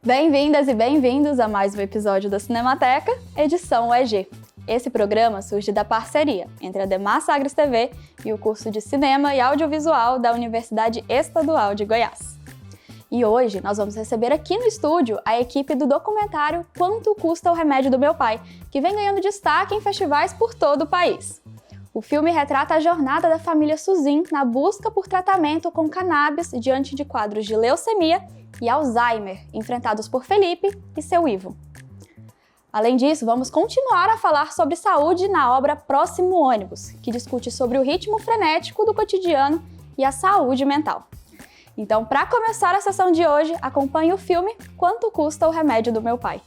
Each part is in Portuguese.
Bem-vindas e bem-vindos a mais um episódio da Cinemateca, edição UEG. Esse programa surge da parceria entre a Demar Sagres TV e o curso de Cinema e Audiovisual da Universidade Estadual de Goiás. E hoje nós vamos receber aqui no estúdio a equipe do documentário Quanto Custa o Remédio do Meu Pai, que vem ganhando destaque em festivais por todo o país. O filme retrata a jornada da família Suzin na busca por tratamento com cannabis diante de quadros de leucemia e Alzheimer, enfrentados por Felipe e seu Ivo. Além disso, vamos continuar a falar sobre saúde na obra Próximo Ônibus, que discute sobre o ritmo frenético do cotidiano e a saúde mental. Então, para começar a sessão de hoje, acompanhe o filme Quanto Custa o Remédio do Meu Pai.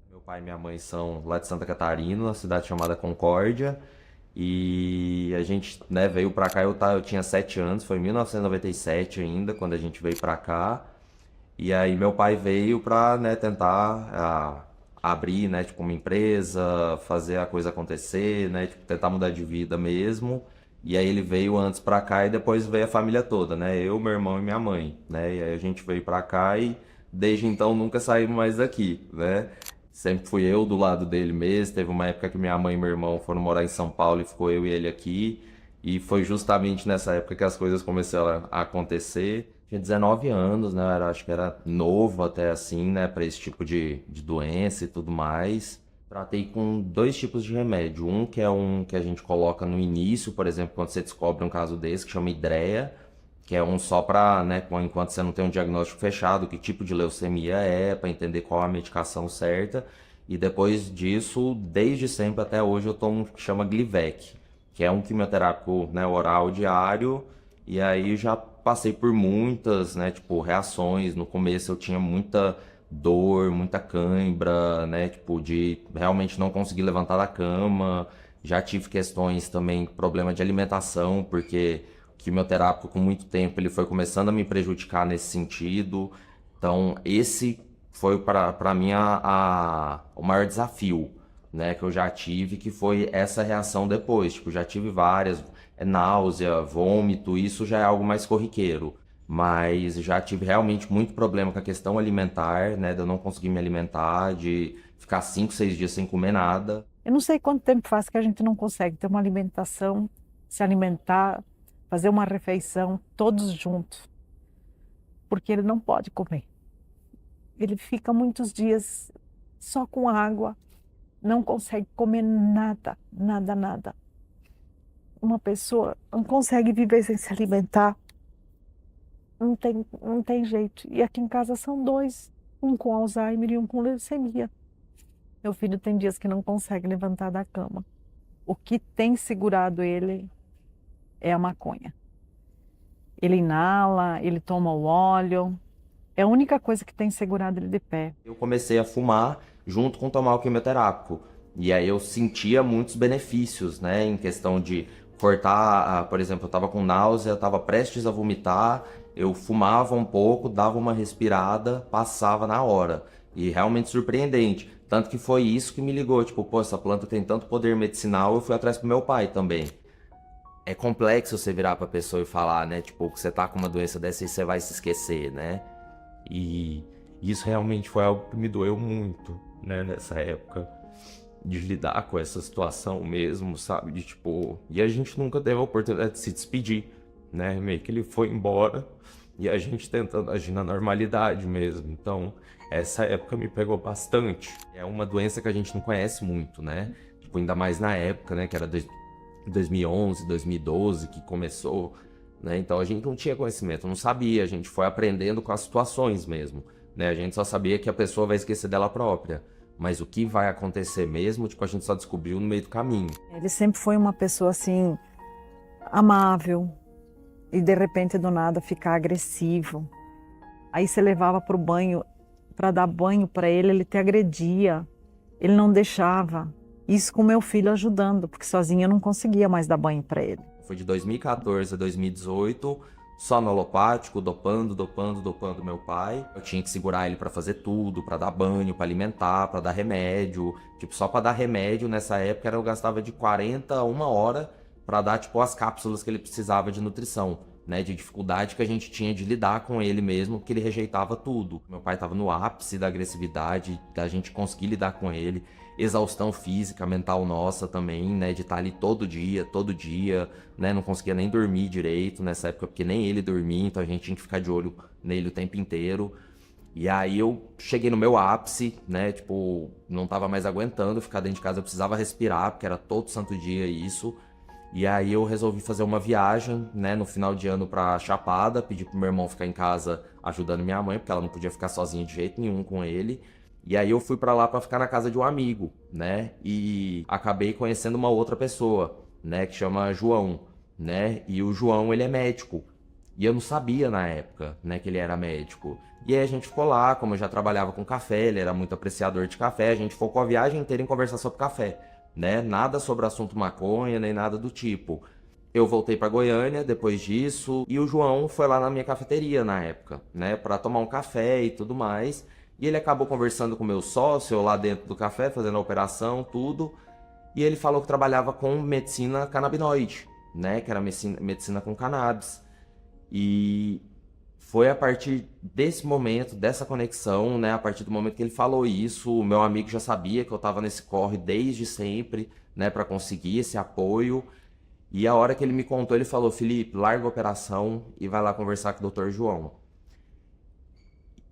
Meu pai e minha mãe são lá de Santa Catarina, uma cidade chamada Concórdia. E a gente, veio pra cá, eu tinha 7 anos, foi em 1997 ainda, quando a gente veio pra cá. E aí meu pai veio pra, tentar abrir, uma empresa, fazer a coisa acontecer, tentar mudar de vida mesmo. E aí ele veio antes pra cá e depois veio a família toda, Eu, meu irmão e minha mãe, E aí a gente veio pra cá e desde então nunca saímos mais daqui, Sempre fui eu do lado dele mesmo. Teve uma época que minha mãe e meu irmão foram morar em São Paulo e ficou eu e ele aqui. E foi justamente nessa época que as coisas começaram a acontecer. Tinha 19 anos, acho que era novo até assim, para esse tipo de doença e tudo mais. Tratei com 2 tipos de remédio. Um que é um que a gente coloca no início, por exemplo, quando você descobre um caso desse, que chama Idrea, que é um só para, enquanto você não tem um diagnóstico fechado, que tipo de leucemia é, para entender qual a medicação certa. E depois disso, desde sempre até hoje, eu tomo um que chama Glivec, que é um quimioterápico, oral diário. E aí já passei por muitas, reações. No começo eu tinha muita dor, muita cãibra, de realmente não conseguir levantar da cama. Já tive questões também, problema de alimentação, porque quimioterápico com muito tempo, ele foi começando a me prejudicar nesse sentido. Então, esse foi para mim o maior desafio, que eu já tive, que foi essa reação depois. Já tive várias, náusea, vômito, isso já é algo mais corriqueiro. Mas já tive realmente muito problema com a questão alimentar, de eu não conseguir me alimentar, de ficar 5, 6 dias sem comer nada. Eu não sei quanto tempo faz que a gente não consegue ter uma alimentação, se alimentar, fazer uma refeição todos juntos, porque ele não pode comer. Ele fica muitos dias só com água, não consegue comer nada, nada, nada. Uma pessoa não consegue viver sem se alimentar, não tem jeito. E aqui em casa são 2, um com Alzheimer e um com leucemia. Meu filho tem dias que não consegue levantar da cama. O que tem segurado ele é a maconha. Ele inala, ele toma o óleo, é a única coisa que tem segurado ele de pé. Eu comecei a fumar junto com tomar o quimioterápico. E aí eu sentia muitos benefícios, em questão de cortar, por exemplo, eu estava com náusea, eu estava prestes a vomitar, eu fumava um pouco, dava uma respirada, passava na hora. E realmente surpreendente. Tanto que foi isso que me ligou, essa planta tem tanto poder medicinal, eu fui atrás pro meu pai também. é complexo você virar pra pessoa e falar, né, tipo, que você tá com uma doença dessa e você vai se esquecer, né? E isso realmente foi algo que me doeu muito, né, nessa época, de lidar com essa situação mesmo, sabe? De tipo, e a gente nunca teve a oportunidade de se despedir, né? Meio que ele foi embora e a gente tentando agir na normalidade mesmo. Então, essa época me pegou bastante. É uma doença que a gente não conhece muito, né? Tipo, ainda mais na época, né, que era 2011, 2012 que começou, né? Então a gente não tinha conhecimento, não sabia, a gente foi aprendendo com as situações mesmo, né? A gente só sabia que a pessoa vai esquecer dela própria, mas o que vai acontecer mesmo, tipo, a gente só descobriu no meio do caminho. Ele sempre foi uma pessoa assim, amável, e de repente do nada ficar agressivo. Aí você levava para o banho, para dar banho para ele, ele te agredia, ele não deixava. Isso com meu filho ajudando, porque sozinha eu não conseguia mais dar banho para ele. Foi de 2014 a 2018, só no alopático, dopando meu pai. Eu tinha que segurar ele pra fazer tudo, pra dar banho, pra alimentar, pra dar remédio. Tipo, só pra dar remédio nessa época eu gastava de 40 a 1 hora pra dar, tipo, as cápsulas que ele precisava de nutrição, né? De dificuldade que a gente tinha de lidar com ele mesmo, porque ele rejeitava tudo. Meu pai tava no ápice da agressividade, da gente conseguir lidar com ele. Exaustão física, mental nossa também, né, de estar ali todo dia, né, não conseguia nem dormir direito nessa época, porque nem ele dormia, então a gente tinha que ficar de olho nele o tempo inteiro. E aí eu cheguei no meu ápice, né, tipo, não tava mais aguentando ficar dentro de casa, eu precisava respirar, porque era todo santo dia isso. E aí eu resolvi fazer uma viagem, né, no final de ano pra Chapada, pedi pro meu irmão ficar em casa ajudando minha mãe, porque ela não podia ficar sozinha de jeito nenhum com ele. E aí eu fui pra lá pra ficar na casa de um amigo, né? E acabei conhecendo uma outra pessoa, né? Que chama João, né? E o João, ele é médico. E eu não sabia na época, né? Que ele era médico. E aí a gente ficou lá, como eu já trabalhava com café, ele era muito apreciador de café, a gente focou a viagem inteira em conversar sobre café, né? Nada sobre o assunto maconha, nem nada do tipo. Eu voltei pra Goiânia depois disso, e o João foi lá na minha cafeteria na época, né? Pra tomar um café e tudo mais. E ele acabou conversando com o meu sócio lá dentro do café, fazendo a operação, tudo. E ele falou que trabalhava com medicina canabinoide, né? Que era medicina com cannabis. E foi a partir desse momento, dessa conexão, né? A partir do momento que ele falou isso, o meu amigo já sabia que eu estava nesse corre desde sempre, né? Para conseguir esse apoio. E a hora que ele me contou, ele falou: Felipe, larga a operação e vai lá conversar com o Dr. João.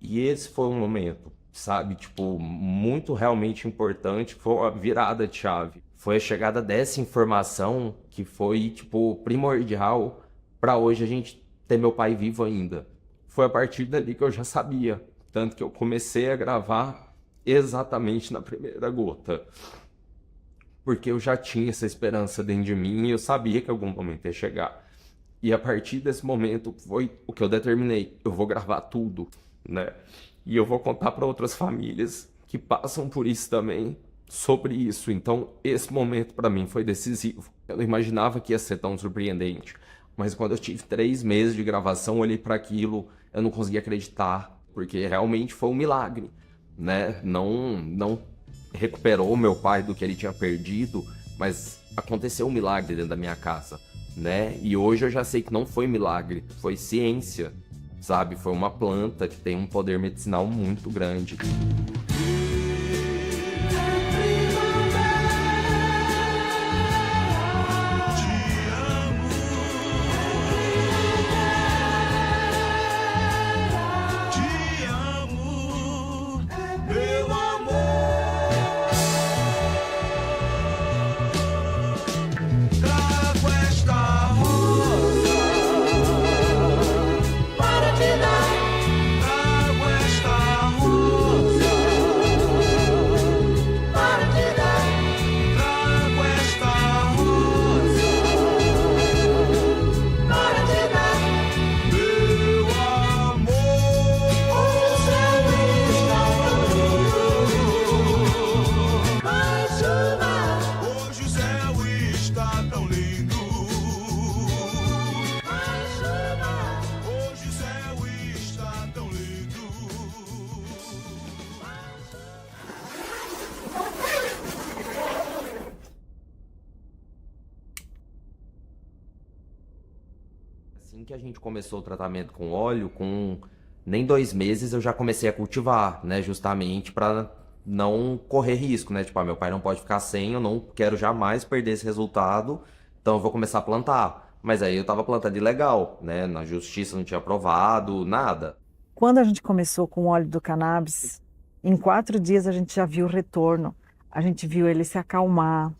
E esse foi um momento, sabe, tipo, muito realmente importante, foi uma virada de chave. Foi a chegada dessa informação que foi, tipo, primordial para hoje a gente ter meu pai vivo ainda. Foi a partir dali que eu já sabia, tanto que eu comecei a gravar exatamente na primeira gota. Porque eu já tinha essa esperança dentro de mim e eu sabia que algum momento ia chegar. E a partir desse momento foi o que eu determinei, eu vou gravar tudo, né? E eu vou contar para outras famílias que passam por isso também, sobre isso. Então, esse momento para mim foi decisivo. Eu não imaginava que ia ser tão surpreendente, mas quando eu tive 3 meses de gravação, eu olhei para aquilo, eu não conseguia acreditar, porque realmente foi um milagre, né? Não recuperou meu pai do que ele tinha perdido, mas aconteceu um milagre dentro da minha casa, né? E hoje eu já sei que não foi milagre, foi ciência, sabe? Foi uma planta que tem um poder medicinal muito grande. Assim que a gente começou o tratamento com óleo, com nem 2 meses eu já comecei a cultivar, né? Justamente para não correr risco, né? Tipo, meu pai não pode ficar sem, eu não quero jamais perder esse resultado, então eu vou começar a plantar. Mas aí eu tava plantando ilegal, né? Na justiça não tinha aprovado, nada. Quando a gente começou com o óleo do cannabis, em 4 dias a gente já viu o retorno. A gente viu ele se acalmar,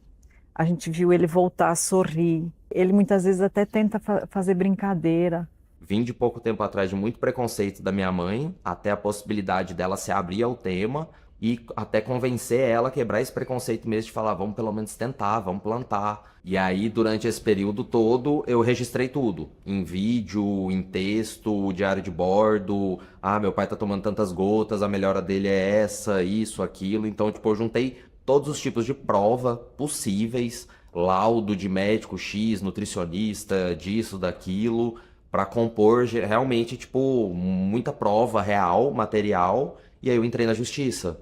a gente viu ele voltar a sorrir. Ele muitas vezes até tenta fazer brincadeira. Vim de pouco tempo atrás de muito preconceito da minha mãe, até a possibilidade dela se abrir ao tema e até convencer ela a quebrar esse preconceito mesmo de falar, vamos pelo menos tentar, vamos plantar. E aí, durante esse período todo, eu registrei tudo. Em vídeo, em texto, diário de bordo. Ah, meu pai tá tomando tantas gotas, a melhora dele é essa, isso, aquilo. Então, tipo, eu juntei todos os tipos de prova possíveis, laudo de médico X, nutricionista, disso, daquilo, para compor realmente, tipo, muita prova real, material, e aí eu entrei na justiça.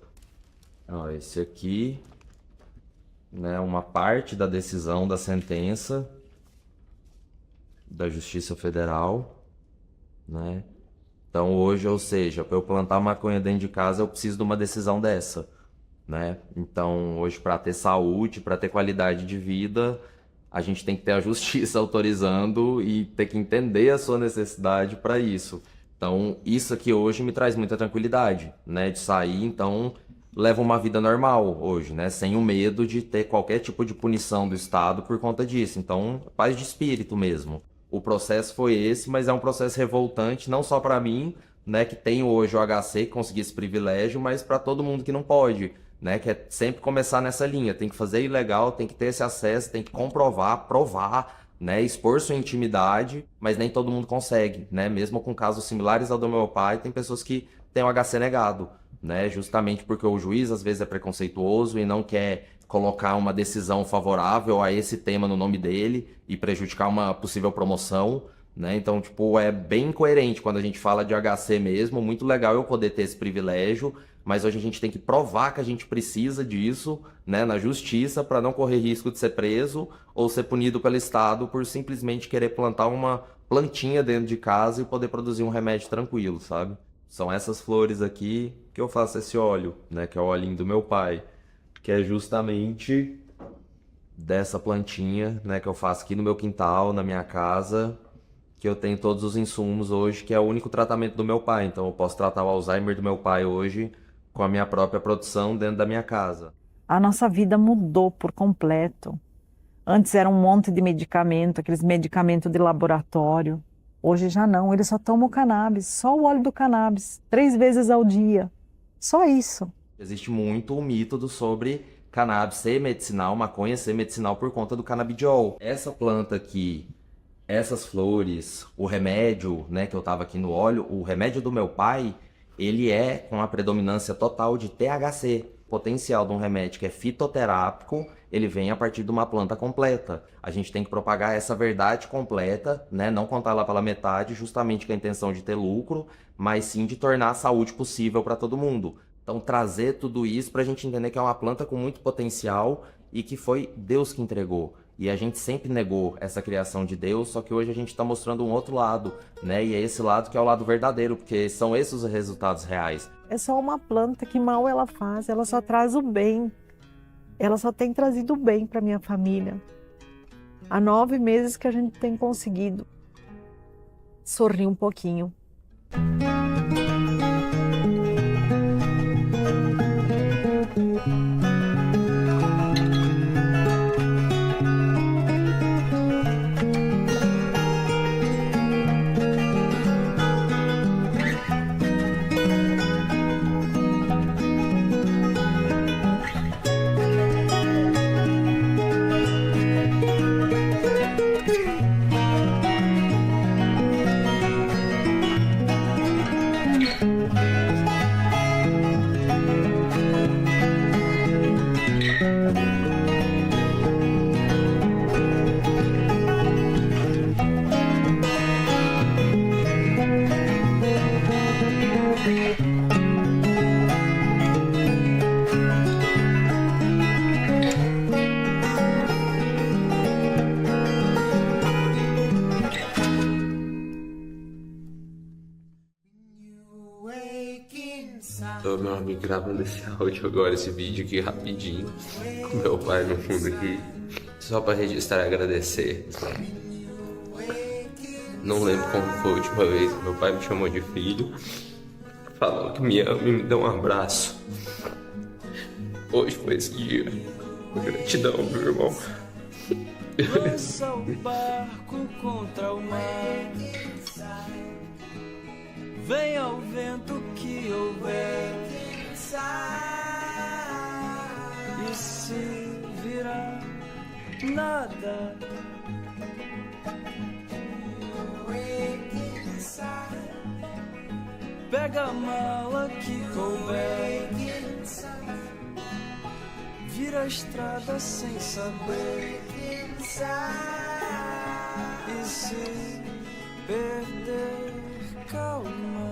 Ó, esse aqui, né, uma parte da decisão da sentença da Justiça Federal, né? Então hoje, ou seja, para eu plantar maconha dentro de casa, eu preciso de uma decisão dessa, né? Então hoje, para ter saúde, para ter qualidade de vida, a gente tem que ter a justiça autorizando e ter que entender a sua necessidade para isso. Então isso aqui hoje me traz muita tranquilidade, né? De sair, então levo uma vida normal hoje, né? Sem o medo de ter qualquer tipo de punição do Estado por conta disso. Então, paz de espírito mesmo. O processo foi esse, mas é um processo revoltante, não só para mim, né, que tenho hoje o HC, que consegui esse privilégio, mas para todo mundo que não pode, né? Que é sempre começar nessa linha. Tem que fazer ilegal, tem que ter esse acesso, tem que comprovar, provar, né? Expor sua intimidade, mas nem todo mundo consegue, né? Mesmo com casos similares ao do meu pai, tem pessoas que têm o HC negado, né? Justamente porque o juiz às vezes é preconceituoso e não quer colocar uma decisão favorável a esse tema no nome dele e prejudicar uma possível promoção, né? Então, tipo, é bem coerente quando a gente fala de HC mesmo. Muito legal eu poder ter esse privilégio, mas hoje a gente tem que provar que a gente precisa disso, né, na justiça, para não correr risco de ser preso ou ser punido pelo Estado por simplesmente querer plantar uma plantinha dentro de casa e poder produzir um remédio tranquilo, sabe? São essas flores aqui que eu faço esse óleo, né, que é o olhinho do meu pai, que é justamente dessa plantinha, né, que eu faço aqui no meu quintal, na minha casa, que eu tenho todos os insumos hoje, que é o único tratamento do meu pai. Então eu posso tratar o Alzheimer do meu pai hoje com a minha própria produção dentro da minha casa. A nossa vida mudou por completo. Antes era um monte de medicamento, aqueles medicamentos de laboratório. Hoje já não, ele só toma o cannabis, só o óleo do cannabis, 3 vezes ao dia. Só isso. Existe muito o mito sobre cannabis ser medicinal, maconha ser medicinal por conta do canabidiol. Essa planta aqui, essas flores, o remédio, né, que eu tava aqui no óleo, o remédio do meu pai, ele é com a predominância total de THC. O potencial de um remédio que é fitoterápico, ele vem a partir de uma planta completa. A gente tem que propagar essa verdade completa, né? Não contar ela pela metade, justamente com a intenção de ter lucro, mas sim de tornar a saúde possível para todo mundo. Então trazer tudo isso para a gente entender que é uma planta com muito potencial e que foi Deus que entregou. E a gente sempre negou essa criação de Deus, só que hoje a gente está mostrando um outro lado, né? E é esse lado que é o lado verdadeiro, porque são esses os resultados reais. É só uma planta que mal ela faz, ela só traz o bem. Ela só tem trazido o bem para minha família. Há 9 meses que a gente tem conseguido sorrir um pouquinho. me gravando esse áudio agora, esse vídeo aqui rapidinho, com meu pai no fundo aqui, só pra registrar e agradecer. Não lembro como foi a última vez que meu pai me chamou de filho, falou que me ama e me deu um abraço. Hoje foi esse dia. Gratidão, meu irmão. Lança o barco contra o mar. Venha o vento que houver. E se virar nada, pega a mala que couber. Vira a estrada sem saber. E se perder, calma.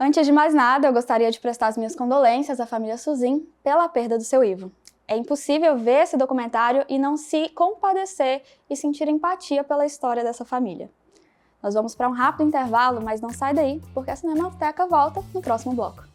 Antes de mais nada, eu gostaria de prestar as minhas condolências à família Suzin pela perda do seu Ivo. É impossível ver esse documentário e não se compadecer e sentir empatia pela história dessa família. Nós vamos para um rápido intervalo, mas não sai daí, porque a Cinemateca volta no próximo bloco.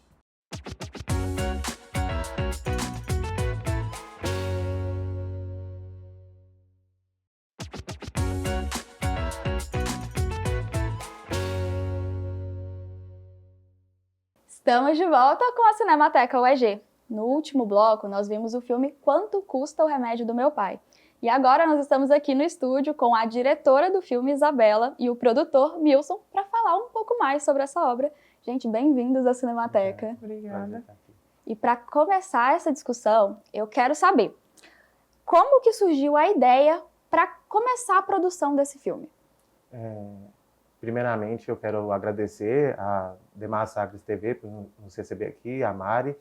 Estamos de volta com a Cinemateca UEG. No último bloco, nós vimos o filme Quanto Custa o Remédio do Meu Pai. E agora nós estamos aqui no estúdio com a diretora do filme, Isabela, e o produtor, Milson, para falar um pouco mais sobre essa obra. Gente, bem-vindos à Cinemateca. Obrigada. E para começar essa discussão, eu quero saber como que surgiu a ideia para começar a produção desse filme? Primeiramente, eu quero agradecer a Demar Sagres TV por nos receber aqui, a Mari.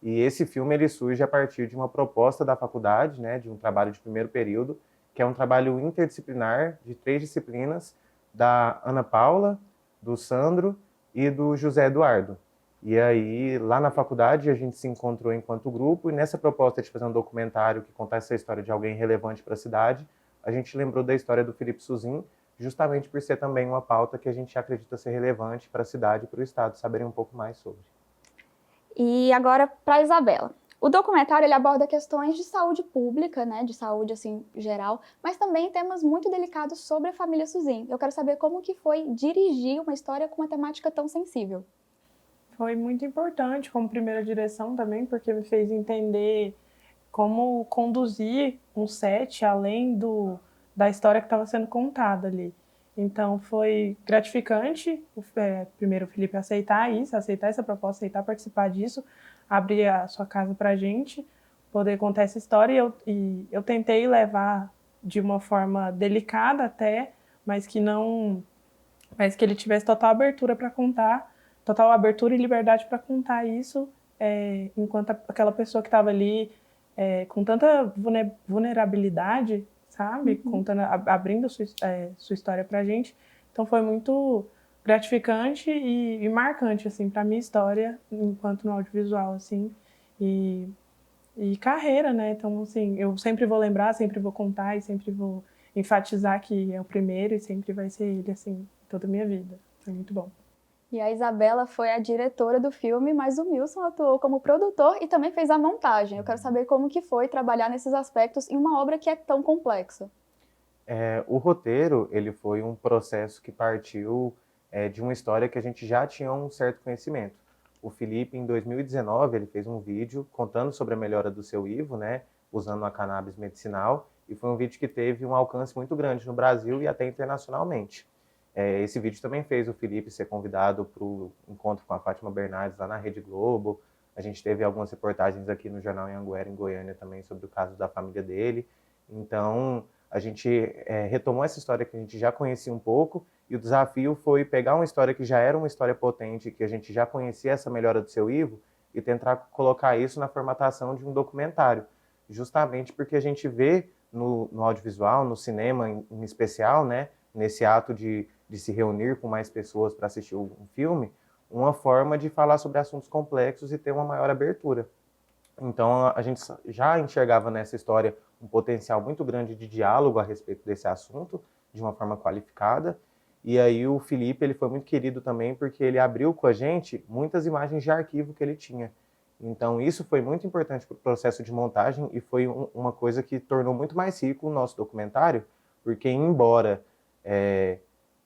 E esse filme ele surge a partir de uma proposta da faculdade, né, de um trabalho de primeiro período, que é um trabalho interdisciplinar de 3 disciplinas, da Ana Paula, do Sandro e do José Eduardo. E aí, lá na faculdade, a gente se encontrou enquanto grupo, e nessa proposta de fazer um documentário que contasse essa história de alguém relevante para a cidade, a gente lembrou da história do Felipe Suzin, justamente por ser também uma pauta que a gente acredita ser relevante para a cidade e para o estado saberem um pouco mais sobre. E agora para a Isabela. O documentário ele aborda questões de saúde pública, né, de saúde assim geral, mas também temas muito delicados sobre a família Suzin. Eu quero saber como que foi dirigir uma história com uma temática tão sensível. Foi muito importante como primeira direção também, porque me fez entender como conduzir um set além da história que estava sendo contada ali. Então foi gratificante, primeiro o Felipe aceitar essa proposta, aceitar participar disso, abrir a sua casa para a gente, poder contar essa história. E eu tentei levar de uma forma delicada até, mas que ele tivesse total abertura para contar, total abertura e liberdade para contar isso, enquanto aquela pessoa que estava ali com tanta vulnerabilidade, sabe? Contando, abrindo sua história pra gente. Então foi muito gratificante e marcante, assim, pra minha história, enquanto no audiovisual, assim, e carreira, né? Então, assim, eu sempre vou lembrar, sempre vou contar e sempre vou enfatizar que é o primeiro e sempre vai ser ele, assim, toda a minha vida. Foi muito bom. E a Isabela foi a diretora do filme, mas o Milson atuou como produtor e também fez a montagem. Eu quero saber como que foi trabalhar nesses aspectos em uma obra que é tão complexa. O roteiro ele foi um processo que partiu de uma história que a gente já tinha um certo conhecimento. O Felipe, em 2019, ele fez um vídeo contando sobre a melhora do seu Ivo, né, usando a cannabis medicinal, e foi um vídeo que teve um alcance muito grande no Brasil e até internacionalmente. Esse vídeo também fez o Felipe ser convidado para o encontro com a Fátima Bernardes lá na Rede Globo, A gente teve algumas reportagens aqui no Jornal Anhanguera, em Goiânia, também sobre o caso da família dele. Então, a gente retomou essa história que a gente já conhecia um pouco, e o desafio foi pegar uma história que já era uma história potente, que a gente já conhecia essa melhora do seu Ivo, e tentar colocar isso na formatação de um documentário. Justamente porque a gente vê no audiovisual, no cinema em especial, né, nesse ato de se reunir com mais pessoas para assistir um filme, uma forma de falar sobre assuntos complexos e ter uma maior abertura. Então, a gente já enxergava nessa história um potencial muito grande de diálogo a respeito desse assunto, de uma forma qualificada. E aí o Felipe, ele foi muito querido também, porque ele abriu com a gente muitas imagens de arquivo que ele tinha. Então, isso foi muito importante para o processo de montagem e foi uma coisa que tornou muito mais rico o nosso documentário, porque embora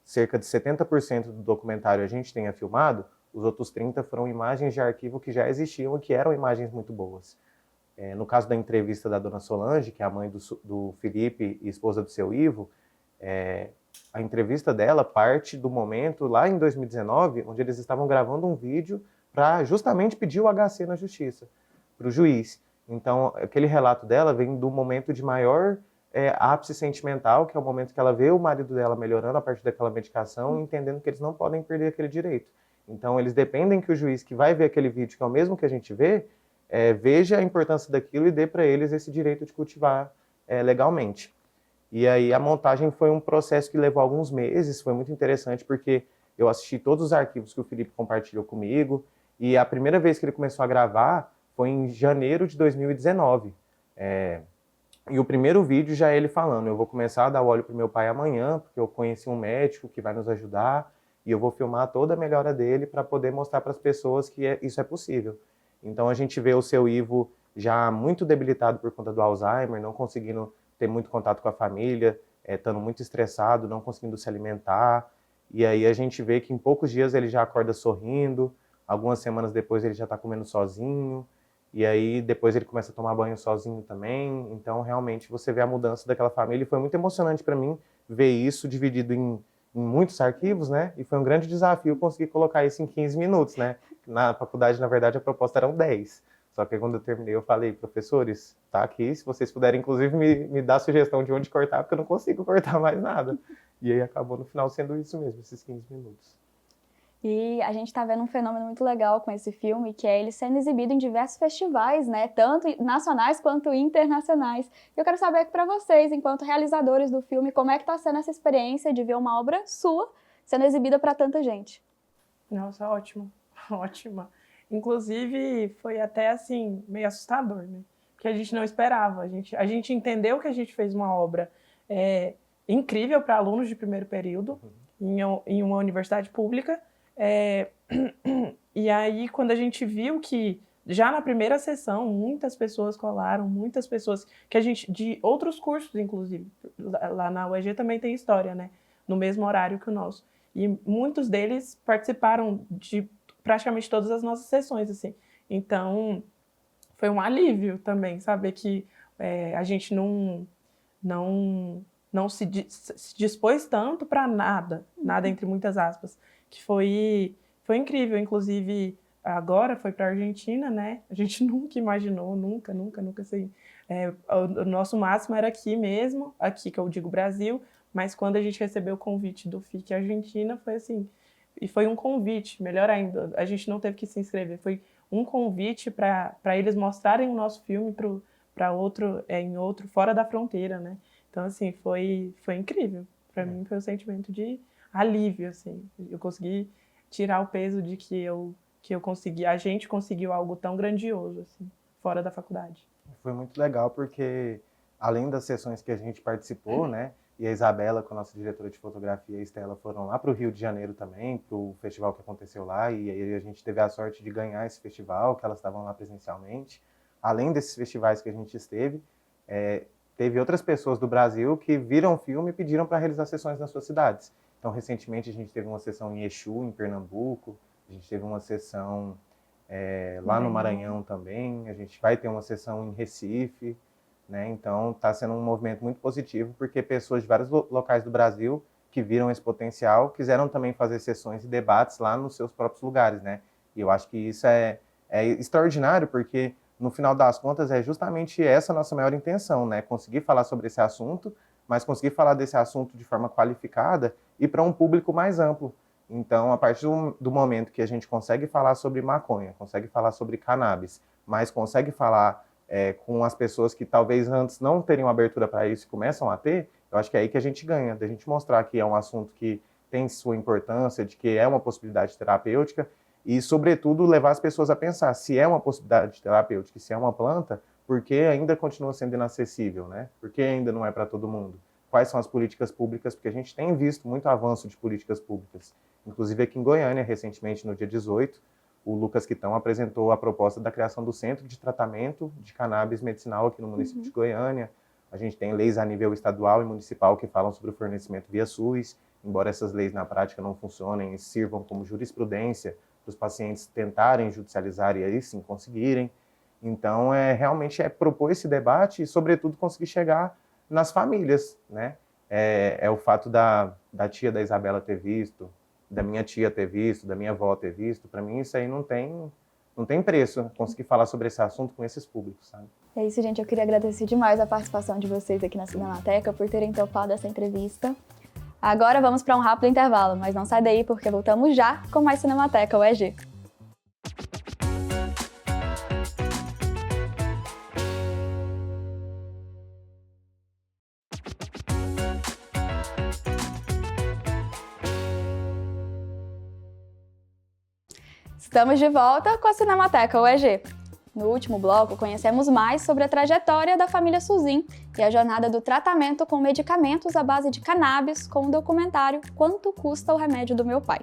cerca de 70% do documentário a gente tenha filmado, os outros 30% foram imagens de arquivo que já existiam e que eram imagens muito boas. No caso da entrevista da dona Solange, que é a mãe do Felipe e esposa do seu Ivo, a entrevista dela parte do momento, lá em 2019, onde eles estavam gravando um vídeo para justamente pedir o HC na justiça, para o juiz. Então, aquele relato dela vem do momento de maior ápice sentimental, que é o momento que ela vê o marido dela melhorando a partir daquela medicação, entendendo que eles não podem perder aquele direito. Então, eles dependem que o juiz que vai ver aquele vídeo, que é o mesmo que a gente vê, veja a importância daquilo e dê para eles esse direito de cultivar legalmente. E aí a montagem foi um processo que levou alguns meses, foi muito interessante, porque eu assisti todos os arquivos que o Felipe compartilhou comigo, e a primeira vez que ele começou a gravar foi em janeiro de 2019. E o primeiro vídeo já é ele falando: eu vou começar a dar óleo para o meu pai amanhã, porque eu conheci um médico que vai nos ajudar, e eu vou filmar toda a melhora dele para poder mostrar para as pessoas que isso é possível. Então a gente vê o seu Ivo já muito debilitado por conta do Alzheimer, não conseguindo ter muito contato com a família, estando muito estressado, não conseguindo se alimentar. E aí a gente vê que em poucos dias ele já acorda sorrindo, algumas semanas depois ele já está comendo sozinho, e aí depois ele começa a tomar banho sozinho também. Então realmente você vê a mudança daquela família, e foi muito emocionante para mim ver isso dividido em muitos arquivos, né? E foi um grande desafio conseguir colocar isso em 15 minutos, né? Na faculdade, na verdade, a proposta eram 10. Só que quando eu terminei, eu falei: professores, tá aqui, se vocês puderem, inclusive, me dar sugestão de onde cortar, porque eu não consigo cortar mais nada. E aí acabou no final sendo isso mesmo, esses 15 minutos. E a gente está vendo um fenômeno muito legal com esse filme, que é ele sendo exibido em diversos festivais, né? Tanto nacionais quanto internacionais. E eu quero saber para vocês, enquanto realizadores do filme, como é que está sendo essa experiência de ver uma obra sua sendo exibida para tanta gente? Nossa, ótimo, ótima. Inclusive, foi até assim, meio assustador, né? Porque a gente não esperava. A gente entendeu que a gente fez uma obra incrível para alunos de primeiro período, em uma universidade pública. E aí, quando a gente viu que já na primeira sessão muitas pessoas colaram, muitas pessoas que a gente, de outros cursos, inclusive, lá na UEG também tem história, né? No mesmo horário que o nosso. E muitos deles participaram de praticamente todas as nossas sessões, assim. Então, foi um alívio também saber que a gente não se dispôs tanto para nada entre muitas aspas, que foi incrível. Inclusive, agora foi para a Argentina, né? A gente nunca imaginou, nunca, assim. O nosso máximo era aqui mesmo, aqui que eu digo Brasil, mas quando a gente recebeu o convite do FIC Argentina, foi assim, e foi um convite, melhor ainda, a gente não teve que se inscrever, foi um convite para eles mostrarem o nosso filme para outro, em outro, fora da fronteira, né? Então, assim, foi incrível. Para mim, foi um sentimento de alívio, assim. Eu consegui tirar o peso de que eu consegui, a gente conseguiu algo tão grandioso, assim, fora da faculdade. Foi muito legal porque, além das sessões que a gente participou, né? E a Isabela, com a nossa diretora de fotografia, e a Estela, foram lá para o Rio de Janeiro também, para o festival que aconteceu lá, e aí a gente teve a sorte de ganhar esse festival, que elas estavam lá presencialmente. Além desses festivais que a gente esteve, teve outras pessoas do Brasil que viram o filme e pediram para realizar sessões nas suas cidades. Então, recentemente, a gente teve uma sessão em Exu, em Pernambuco, a gente teve uma sessão lá no Maranhão também, a gente vai ter uma sessão em Recife, né? Então, está sendo um movimento muito positivo, porque pessoas de vários locais do Brasil que viram esse potencial quiseram também fazer sessões e debates lá nos seus próprios lugares, né? E eu acho que isso é é extraordinário porque, no final das contas, é justamente essa a nossa maior intenção, né? Conseguir falar sobre esse assunto, mas conseguir falar desse assunto de forma qualificada e para um público mais amplo. Então, a partir do momento que a gente consegue falar sobre maconha, consegue falar sobre cannabis, mas consegue falar com as pessoas que talvez antes não teriam abertura para isso e começam a ter, eu acho que é aí que a gente ganha, da gente mostrar que é um assunto que tem sua importância, de que é uma possibilidade terapêutica e, sobretudo, levar as pessoas a pensar se é uma possibilidade terapêutica, se é uma planta, por que ainda continua sendo inacessível, né? Por que ainda não é para todo mundo? Quais são as políticas públicas? Porque a gente tem visto muito avanço de políticas públicas. Inclusive aqui em Goiânia, recentemente, no dia 18, o Lucas Quitão apresentou a proposta da criação do Centro de Tratamento de Cannabis Medicinal aqui no município de Goiânia. A gente tem leis a nível estadual e municipal que falam sobre o fornecimento via SUS, embora essas leis na prática não funcionem e sirvam como jurisprudência para os pacientes tentarem judicializar e aí sim conseguirem. Então, realmente é propor esse debate e, sobretudo, conseguir chegar nas famílias, né? É o fato da tia da Isabela ter visto, da minha tia ter visto, da minha avó ter visto, para mim isso aí não tem preço, conseguir falar sobre esse assunto com esses públicos, sabe? É isso, gente. Eu queria agradecer demais a participação de vocês aqui na Cinemateca, por terem topado essa entrevista. Agora vamos para um rápido intervalo, mas não sai daí porque voltamos já com mais Cinemateca UEG. Estamos de volta com a Cinemateca UEG. No último bloco, conhecemos mais sobre a trajetória da família Suzin e a jornada do tratamento com medicamentos à base de cannabis com o documentário Quanto Custa o Remédio do Meu Pai.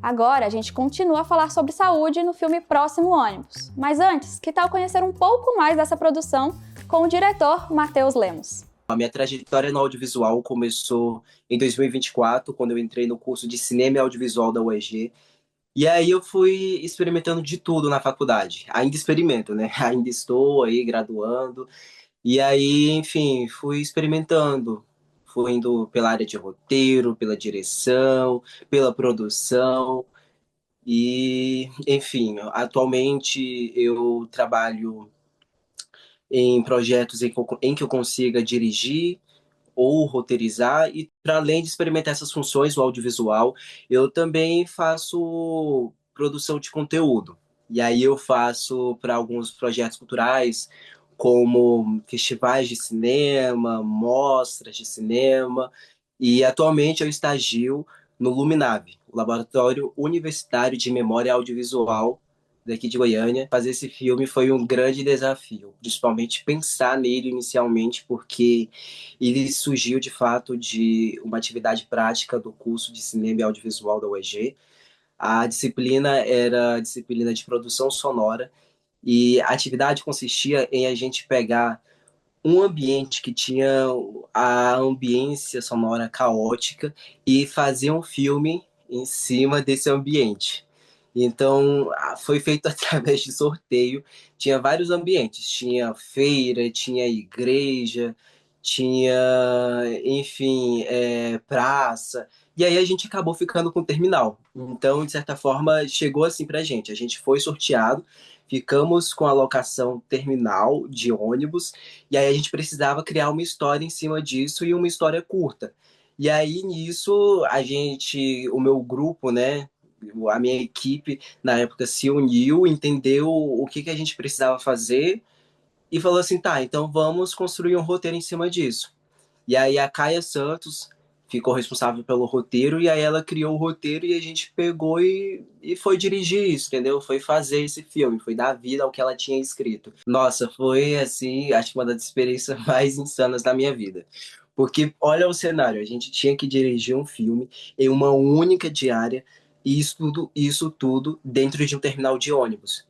Agora, a gente continua a falar sobre saúde no filme Próximo Ônibus. Mas antes, que tal conhecer um pouco mais dessa produção com o diretor Matheus Lemos? A minha trajetória no audiovisual começou em 2024, quando eu entrei no curso de Cinema e Audiovisual da UEG. E aí eu fui experimentando de tudo na faculdade. Ainda experimento, né? Ainda estou aí graduando. E aí, enfim, fui experimentando. Fui indo pela área de roteiro, pela direção, pela produção. E, enfim, atualmente eu trabalho em projetos em que eu consiga dirigir ou roteirizar, e para além de experimentar essas funções do audiovisual, eu também faço produção de conteúdo. E aí eu faço para alguns projetos culturais, como festivais de cinema, mostras de cinema, e atualmente eu estagio no Luminab, o Laboratório Universitário de Memória Audiovisual daqui de Goiânia. Fazer esse filme foi um grande desafio, principalmente pensar nele inicialmente, porque ele surgiu de fato de uma atividade prática do curso de Cinema e Audiovisual da UEG. A disciplina era a disciplina de produção sonora, e a atividade consistia em a gente pegar um ambiente que tinha a ambiência sonora caótica e fazer um filme em cima desse ambiente. Então, foi feito através de sorteio. Tinha vários ambientes. Tinha feira, tinha igreja, tinha, enfim, praça. E aí a gente acabou ficando com o terminal. Então, de certa forma, chegou assim pra gente. A gente foi sorteado, ficamos com a locação terminal de ônibus, e aí a gente precisava criar uma história em cima disso e uma história curta. E aí, nisso, o meu grupo, né, a minha equipe, na época, se uniu, entendeu o que a gente precisava fazer e falou assim, tá, então vamos construir um roteiro em cima disso. E aí a Caia Santos ficou responsável pelo roteiro, e aí ela criou o roteiro e a gente pegou e foi dirigir isso, entendeu? Foi fazer esse filme, foi dar vida ao que ela tinha escrito. Nossa, foi assim, acho que uma das experiências mais insanas da minha vida. Porque olha o cenário, a gente tinha que dirigir um filme em uma única diária, e isso tudo dentro de um terminal de ônibus.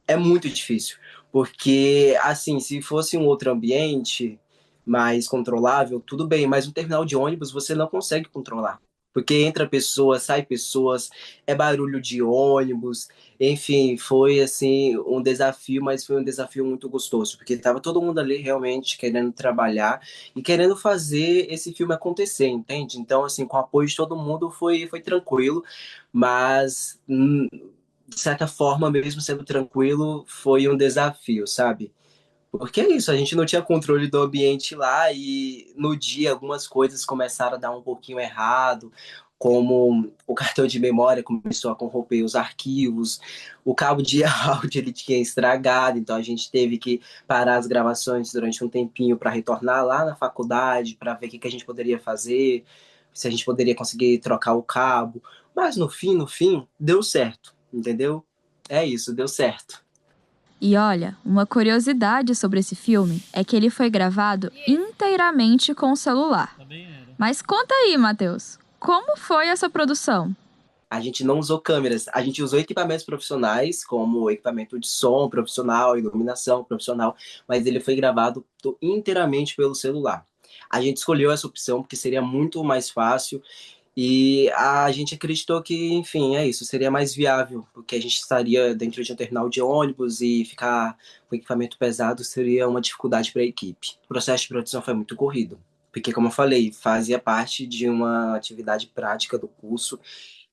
É muito difícil, porque assim, se fosse um outro ambiente mais controlável, tudo bem, mas um terminal de ônibus você não consegue controlar. Porque entra pessoas, sai pessoas, é barulho de ônibus, enfim, foi assim um desafio, mas foi um desafio muito gostoso, porque estava todo mundo ali realmente querendo trabalhar e querendo fazer esse filme acontecer, entende? Então, assim, com o apoio de todo mundo foi tranquilo, mas de certa forma, mesmo sendo tranquilo, foi um desafio, sabe? Porque é isso, a gente não tinha controle do ambiente lá e no dia algumas coisas começaram a dar um pouquinho errado, como o cartão de memória começou a corromper os arquivos, o cabo de áudio ele tinha estragado, então a gente teve que parar as gravações durante um tempinho para retornar lá na faculdade, para ver o que a gente poderia fazer, se a gente poderia conseguir trocar o cabo. Mas no fim, deu certo, entendeu? É isso, deu certo. E olha, uma curiosidade sobre esse filme é que ele foi gravado inteiramente com o celular. Mas conta aí, Matheus, como foi essa produção? A gente não usou câmeras, a gente usou equipamentos profissionais, como equipamento de som profissional, iluminação profissional, mas ele foi gravado inteiramente pelo celular. A gente escolheu essa opção porque seria muito mais fácil e a gente acreditou que, enfim, é isso, seria mais viável, porque a gente estaria dentro de um terminal de ônibus e ficar com equipamento pesado seria uma dificuldade para a equipe. O processo de produção foi muito corrido, porque, como eu falei, fazia parte de uma atividade prática do curso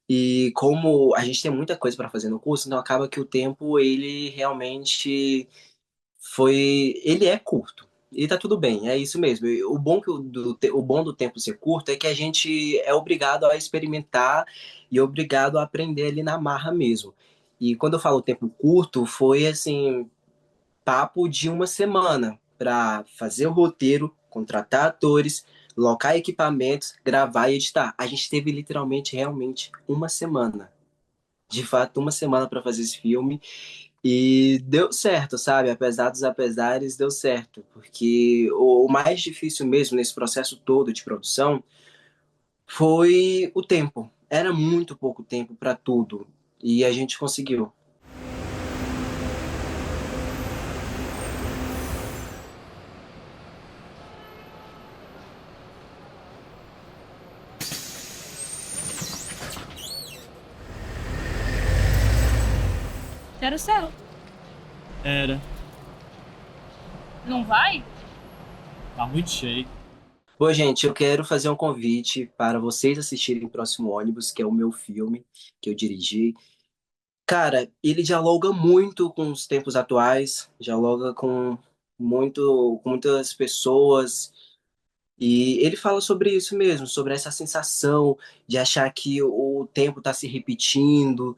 e como a gente tem muita coisa para fazer no curso, então acaba que o tempo ele realmente ele é curto. E tá tudo bem, é isso mesmo. E o bom do tempo ser curto é que a gente é obrigado a experimentar e obrigado a aprender ali na marra mesmo. E quando eu falo tempo curto, foi assim, papo de uma semana para fazer o roteiro, contratar atores, locar equipamentos, gravar e editar. A gente teve literalmente, realmente, uma semana. De fato, uma semana para fazer esse filme. E deu certo, sabe? Apesar dos apesares, deu certo. Porque o mais difícil mesmo nesse processo todo de produção foi o tempo. Era muito pouco tempo para tudo. E a gente conseguiu. Era o céu. Era. Não vai? Tá muito cheio. Bom, gente, eu quero fazer um convite para vocês assistirem Próximo Ônibus, que é o meu filme que eu dirigi. Cara, ele dialoga muito com os tempos atuais, dialoga com muitas pessoas, e ele fala sobre isso mesmo, sobre essa sensação de achar que o tempo está se repetindo,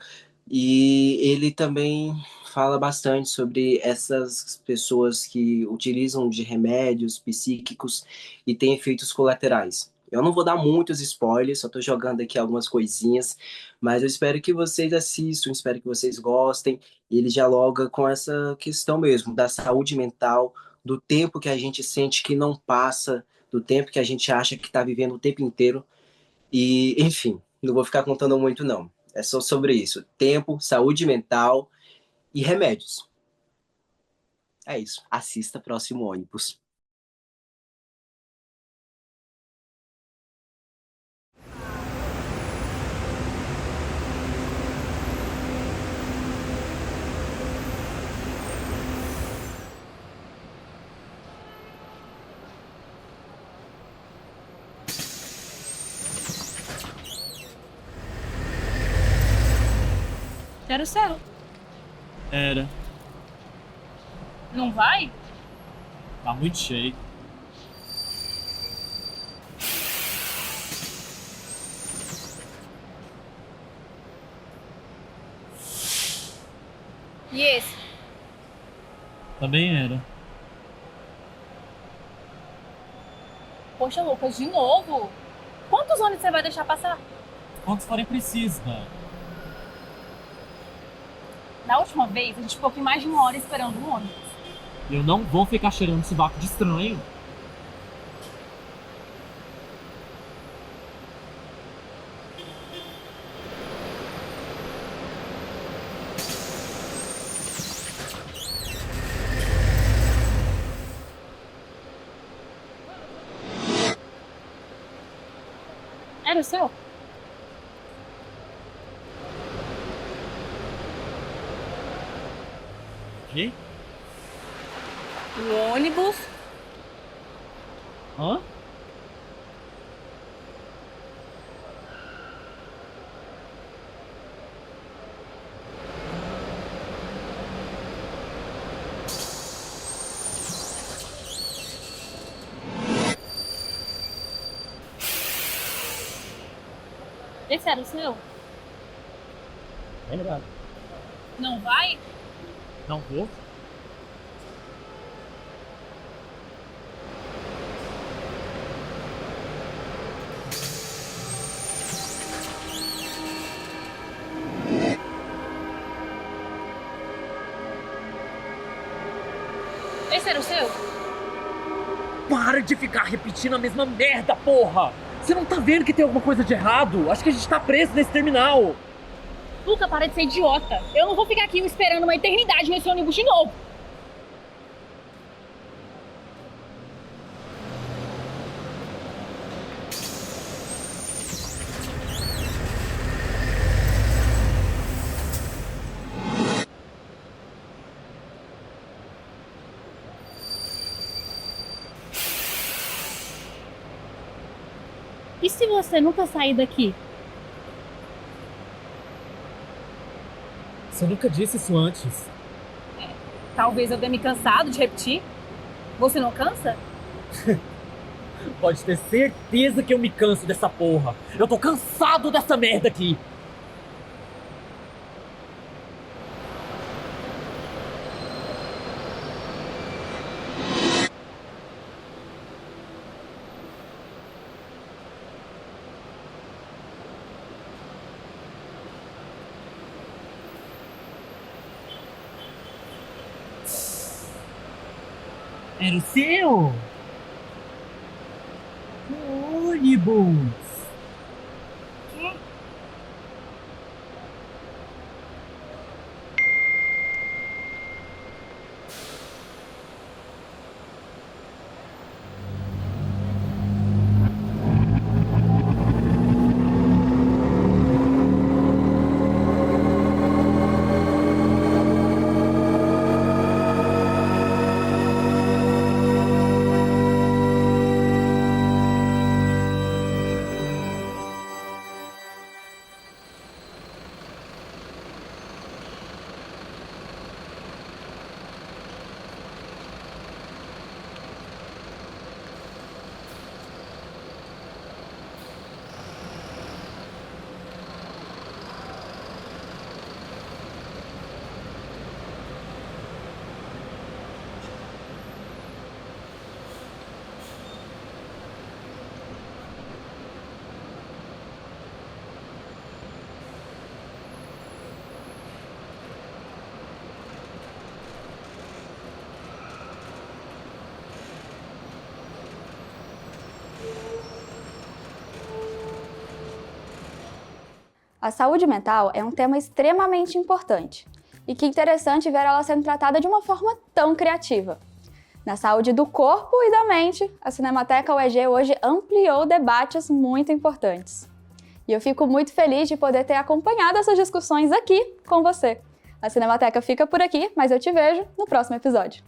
e ele também fala bastante sobre essas pessoas que utilizam de remédios psíquicos e têm efeitos colaterais. Eu não vou dar muitos spoilers, só estou jogando aqui algumas coisinhas, mas eu espero que vocês assistam, espero que vocês gostem. Ele dialoga com essa questão mesmo da saúde mental, do tempo que a gente sente que não passa, do tempo que a gente acha que está vivendo o tempo inteiro. E, enfim, não vou ficar contando muito, não. É só sobre isso. Tempo, saúde mental e remédios. É isso. Assista Próximo Ônibus. Era o céu. Era. Não vai? Tá muito cheio. E esse? Também era. Poxa, Lucas, de novo? Quantos ônibus você vai deixar passar? Quantos forem precisos, né? Na última vez, a gente ficou aqui mais de 1 hora esperando um ônibus. Eu não vou ficar cheirando sovaco de estranho. Era o seu? Que? O ônibus. Hã? Esse era o seu? Verdade. Não vai? Não vou? Esse era o seu? Para de ficar repetindo a mesma merda, porra! Você não tá vendo que tem alguma coisa de errado? Acho que a gente tá preso nesse terminal. Luca, para de ser idiota. Eu não vou ficar aqui esperando uma eternidade nesse ônibus de novo. E se você nunca sair daqui? Você nunca disse isso antes. Talvez eu tenha me cansado de repetir. Você não cansa? Pode ter certeza que eu me canso dessa porra. Eu tô cansado dessa merda aqui. Era o seu? Ônibus! Quê? A saúde mental é um tema extremamente importante. E que interessante ver ela sendo tratada de uma forma tão criativa. Na saúde do corpo e da mente, a Cinemateca UEG hoje ampliou debates muito importantes. E eu fico muito feliz de poder ter acompanhado essas discussões aqui com você. A Cinemateca fica por aqui, mas eu te vejo no próximo episódio.